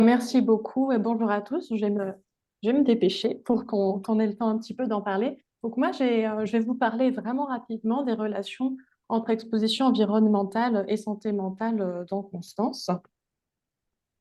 Merci beaucoup et bonjour à tous. Je vais me dépêcher pour qu'on ait le temps un petit peu d'en parler. Donc moi, je vais vous parler vraiment rapidement des relations entre exposition environnementale et santé mentale dans Constance.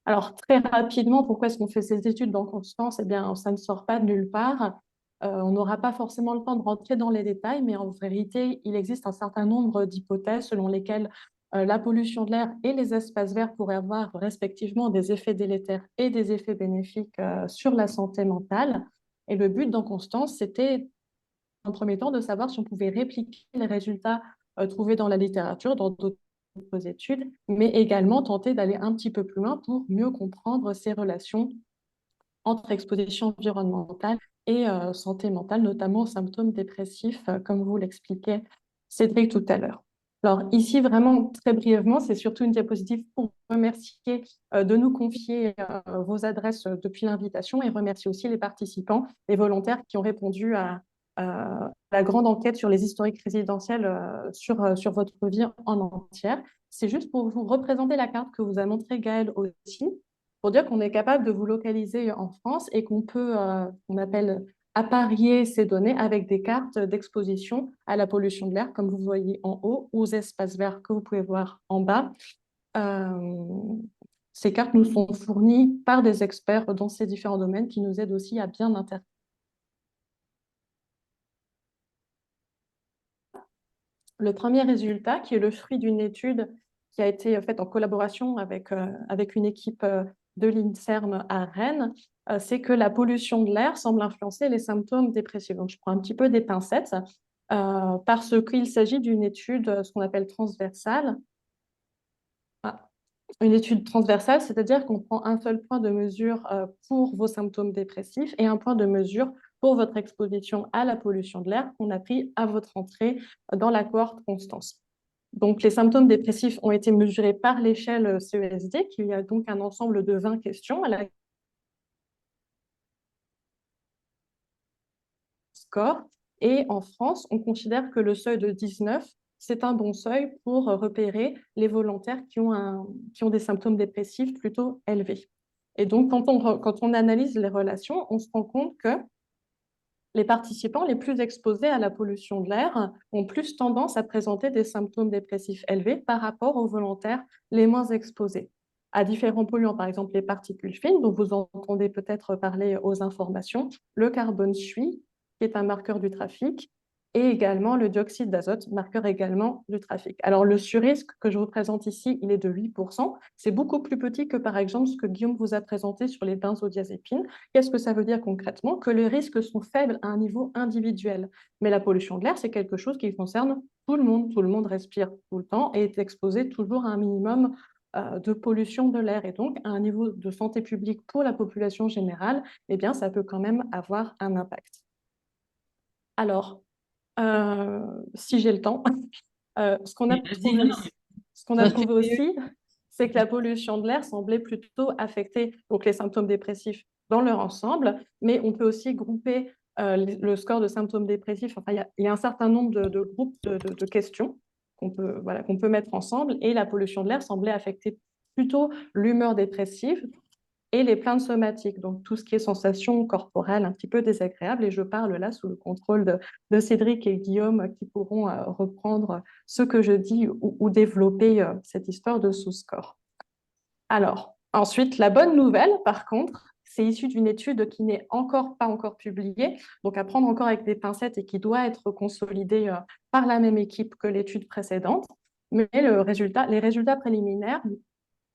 Alors très rapidement, pourquoi est-ce qu'on fait ces études dans Constance? Eh bien, ça ne sort pas de nulle part. On n'aura pas forcément le temps de rentrer dans les détails, mais en vérité, il existe un certain nombre d'hypothèses selon lesquelles la pollution de l'air et les espaces verts pourraient avoir respectivement des effets délétères et des effets bénéfiques sur la santé mentale. Et le but dans Constance, c'était en premier temps de savoir si on pouvait répliquer les résultats trouvés dans la littérature, dans d'autres études, mais également tenter d'aller un petit peu plus loin pour mieux comprendre ces relations entre exposition environnementale et santé mentale, notamment aux symptômes dépressifs, comme vous l'expliquait Cédric tout à l'heure. Alors ici, vraiment très brièvement, c'est surtout une diapositive pour remercier de nous confier vos adresses depuis l'invitation et remercier aussi les participants, les volontaires qui ont répondu à la grande enquête sur les historiques résidentiels sur votre vie en entière. C'est juste pour vous représenter la carte que vous a montrée Gaëlle aussi, pour dire qu'on est capable de vous localiser en France et qu'on peut, on appelle apparier ces données avec des cartes d'exposition à la pollution de l'air, comme vous voyez en haut, ou aux espaces verts que vous pouvez voir en bas. Euh, Ces cartes nous sont fournies par des experts dans ces différents domaines qui nous aident aussi à bien interpréter. Le premier résultat, qui est le fruit d'une étude qui a été faite en collaboration avec une équipe de l'INSERM à Rennes, c'est que la pollution de l'air semble influencer les symptômes dépressifs. Donc, je prends un petit peu des pincettes parce qu'il s'agit d'une étude, ce qu'on appelle transversale. Ah, une étude transversale, c'est-à-dire qu'on prend un seul point de mesure pour vos symptômes dépressifs et un point de mesure pour votre exposition à la pollution de l'air qu'on a pris à votre entrée dans la cohorte Constance. Donc, les symptômes dépressifs ont été mesurés par l'échelle CESD, qui a donc un ensemble de 20 questions à la score. Et en France, on considère que le seuil de 19, c'est un bon seuil pour repérer les volontaires qui ont des symptômes dépressifs plutôt élevés. Et donc, quand on analyse les relations, on se rend compte que les participants les plus exposés à la pollution de l'air ont plus tendance à présenter des symptômes dépressifs élevés par rapport aux volontaires les moins exposés à différents polluants, par exemple les particules fines, dont vous entendez peut-être parler aux informations, le carbone suie, qui est un marqueur du trafic, et également le dioxyde d'azote, marqueur également du trafic. Alors le surrisque que je vous présente ici, il est de 8%. C'est beaucoup plus petit que par exemple ce que Guillaume vous a présenté sur les benzodiazépines. Qu'est-ce que ça veut dire concrètement? Que les risques sont faibles à un niveau individuel. Mais la pollution de l'air, c'est quelque chose qui concerne tout le monde. Tout le monde respire tout le temps et est exposé toujours à un minimum de pollution de l'air. Et donc, à un niveau de santé publique pour la population générale, eh bien, ça peut quand même avoir un impact. Alors, si j'ai le temps, Oui, vas-y, non, non, mais ce qu'on a ça fait trouvé mieux. aussi, c'est que la pollution de l'air semblait plutôt affecter donc, les symptômes dépressifs dans leur ensemble, mais on peut aussi grouper le score de symptômes dépressifs. Enfin, il y a un certain nombre de groupes de questions qu'on peut mettre ensemble, et la pollution de l'air semblait affecter plutôt l'humeur dépressive et les plaintes somatiques, donc tout ce qui est sensations corporelles un petit peu désagréables. Et je parle là sous le contrôle de Cédric et Guillaume qui pourront reprendre ce que je dis ou développer cette histoire de sous-score. Alors, ensuite, la bonne nouvelle, par contre, c'est issu d'une étude qui n'est pas encore publiée, donc à prendre encore avec des pincettes et qui doit être consolidée par la même équipe que l'étude précédente. Mais les résultats préliminaires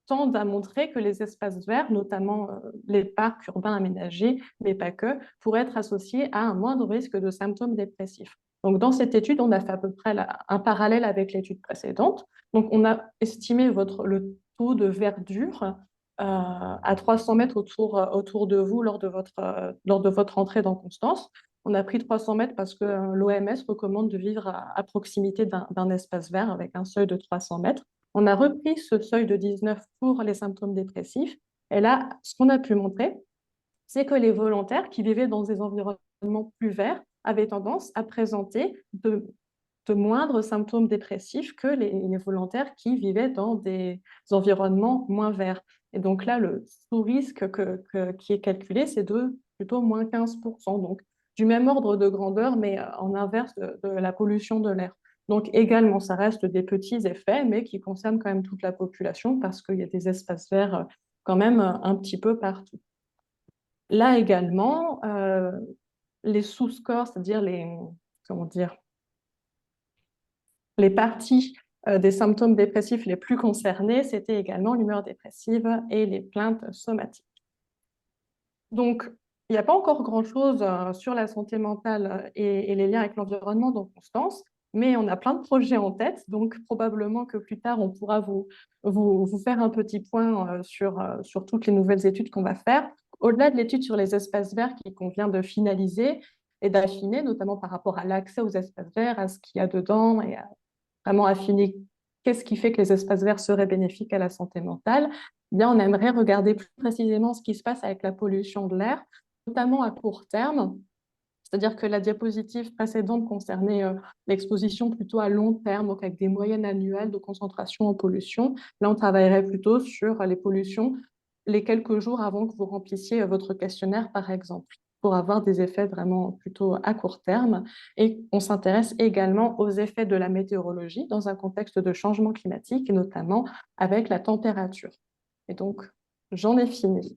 tendent à montrer que les espaces verts, notamment les parcs urbains aménagés, mais pas que, pourraient être associés à un moindre risque de symptômes dépressifs. Donc, dans cette étude, on a fait à peu près un parallèle avec l'étude précédente. Donc, on a estimé le taux de verdure à 300 mètres autour de vous lors de votre entrée dans Constance. On a pris 300 mètres parce que l'OMS recommande de vivre à proximité d'un espace vert avec un seuil de 300 mètres. On a repris ce seuil de 19 pour les symptômes dépressifs. Et là, ce qu'on a pu montrer, c'est que les volontaires qui vivaient dans des environnements plus verts avaient tendance à présenter de moindres symptômes dépressifs que les volontaires qui vivaient dans des environnements moins verts. Et donc là, le sous-risque qui est calculé, c'est de plutôt moins 15%. Donc du même ordre de grandeur, mais en inverse de la pollution de l'air. Donc également, ça reste des petits effets, mais qui concernent quand même toute la population parce qu'il y a des espaces verts quand même un petit peu partout. Là également, les sous-scores, c'est-à-dire comment dire, les parties des symptômes dépressifs les plus concernés, c'était également l'humeur dépressive et les plaintes somatiques. Donc, il n'y a pas encore grand-chose sur la santé mentale et les liens avec l'environnement dont Constance, mais on a plein de projets en tête, donc probablement que plus tard, on pourra vous faire un petit point sur toutes les nouvelles études qu'on va faire. Au-delà de l'étude sur les espaces verts qu'on vient de finaliser et d'affiner, notamment par rapport à l'accès aux espaces verts, à ce qu'il y a dedans et à vraiment affiner qu'est-ce qui fait que les espaces verts seraient bénéfiques à la santé mentale, eh bien, on aimerait regarder plus précisément ce qui se passe avec la pollution de l'air, notamment à court terme. C'est-à-dire que la diapositive précédente concernait l'exposition plutôt à long terme, donc avec des moyennes annuelles de concentration en pollution. Là, on travaillerait plutôt sur les pollutions les quelques jours avant que vous remplissiez votre questionnaire, par exemple, pour avoir des effets vraiment plutôt à court terme. Et on s'intéresse également aux effets de la météorologie dans un contexte de changement climatique, et notamment avec la température. Et donc, j'en ai fini.